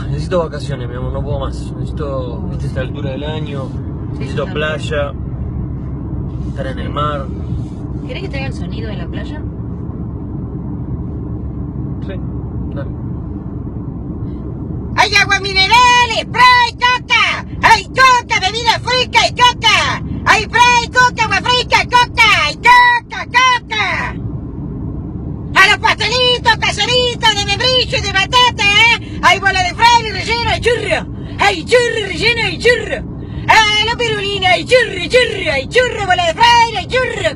necesito vacaciones, mi amor, no puedo más. Necesito, esta es la altura del año, necesito playa, estar en el mar. ¿Querés que te haga el sonido de la playa? Sí, dale. ¡Hay agua minerales! ¡Spray, coca! ¡Hay coca, bebida fresca y coca! ¡Hay spray, coca, agua fresca, coca! ¡Y coca, coca! ¡A los pastelitos caseritos de membrillo y de batata, ¡hay bola de fraile relleno y churro! ¡Hay churro relleno y churro! ¡A la pirulina y churro, churro! ¡Hay churro, bola de fraile y churro!